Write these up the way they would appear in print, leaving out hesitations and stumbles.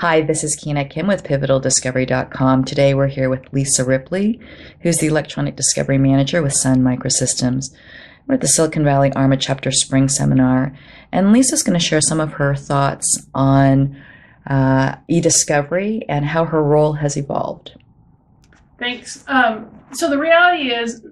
Hi, this is Kina Kim with PivotalDiscovery.com. Today we're here with Lisa Ripley, who's the Electronic Discovery Manager with Sun Microsystems. We're at the Silicon Valley ARMA Chapter Spring Seminar, and Lisa's going to share some of her thoughts on eDiscovery and how her role has evolved. Thanks. So the reality is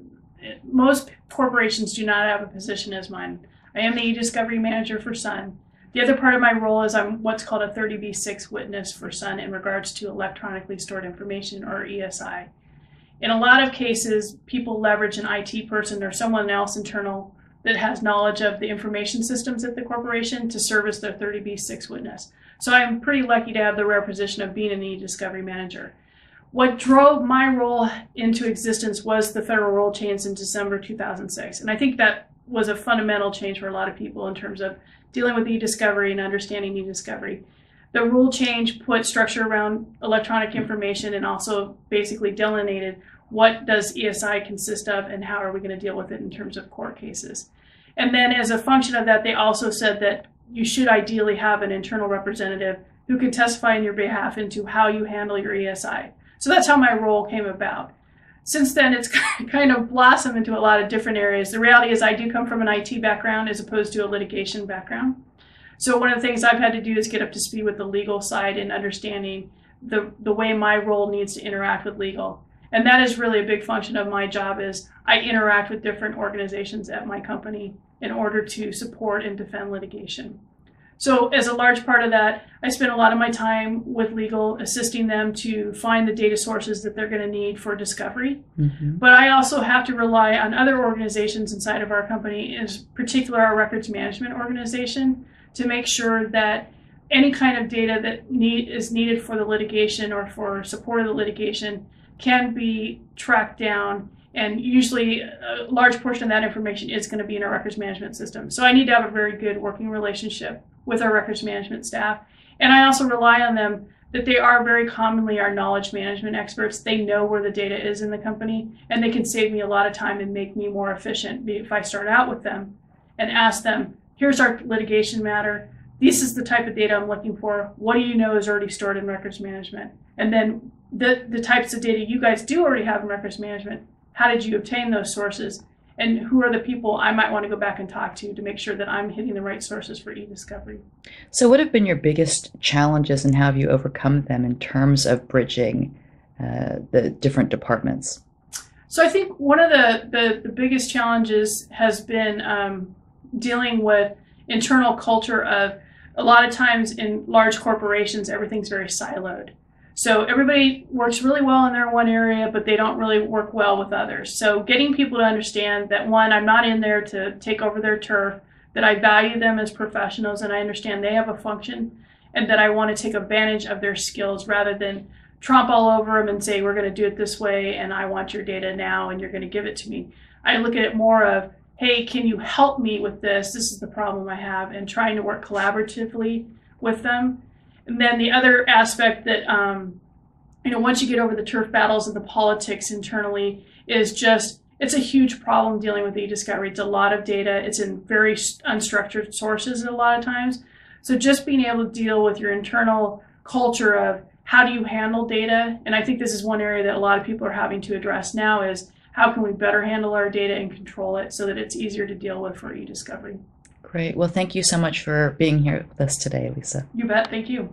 most corporations do not have a position as mine. I am the eDiscovery Manager for Sun. The other part of my role is I'm what's called a 30b-6 witness for Sun in regards to electronically stored information, or ESI. In a lot of cases, people leverage an IT person or someone else internal that has knowledge of the information systems at the corporation to serve as their 30b-6 witness. So I'm pretty lucky to have the rare position of being an eDiscovery Manager. What drove my role into existence was the federal rule change in December 2006. And I think that was a fundamental change for a lot of people in terms of dealing with eDiscovery and understanding eDiscovery. The rule change put structure around electronic information and also basically delineated what does ESI consist of and how are we going to deal with it in terms of court cases. And then as a function of that, they also said that you should ideally have an internal representative who can testify on your behalf into how you handle your ESI. So that's how my role came about. Since then, it's kind of blossomed into a lot of different areas. The reality is I do come from an IT background as opposed to a litigation background. So one of the things I've had to do is get up to speed with the legal side and understanding the way my role needs to interact with legal. And that is really a big function of my job is I interact with different organizations at my company in order to support and defend litigation. So as a large part of that, I spend a lot of my time with legal, assisting them to find the data sources that they're going to need for discovery. But I also have to rely on other organizations inside of our company, in particular our records management organization, to make sure that any kind of data that is needed for the litigation or for support of the litigation can be tracked down. And usually a large portion of that information is going to be in our records management system. So I need to have a very good working relationship with our records management staff. And I also rely on them that they are very commonly our knowledge management experts. They know where the data is in the company, and they can save me a lot of time and make me more efficient if I start out with them and ask them, here's our litigation matter. This is the type of data I'm looking for. What do you know is already stored in records management? And then the types of data you guys do already have in records management, how did you obtain those sources? And who are the people I might want to go back and talk to make sure that I'm hitting the right sources for eDiscovery. So what have been your biggest challenges and how have you overcome them in terms of bridging the different departments? So I think one of the biggest challenges has been dealing with internal culture of a lot of times in large corporations, everything's very siloed. So everybody works really well in their one area, but they don't really work well with others. So getting people to understand that, one, I'm not in there to take over their turf, that I value them as professionals and I understand they have a function, and that I want to take advantage of their skills rather than tromp all over them and say, we're going to do it this way and I want your data now and you're going to give it to me. I look at it more of, hey, can you help me with this? This is the problem I have, and trying to work collaboratively with them. And then the other aspect that, once you get over the turf battles and the politics internally is just, it's a huge problem dealing with eDiscovery. It's a lot of data. It's in very unstructured sources a lot of times. So just being able to deal with your internal culture of how do you handle data? And I think this is one area that a lot of people are having to address now is how can we better handle our data and control it so that it's easier to deal with for eDiscovery. Great. Well, thank you so much for being here with us today, Lisa. You bet. Thank you.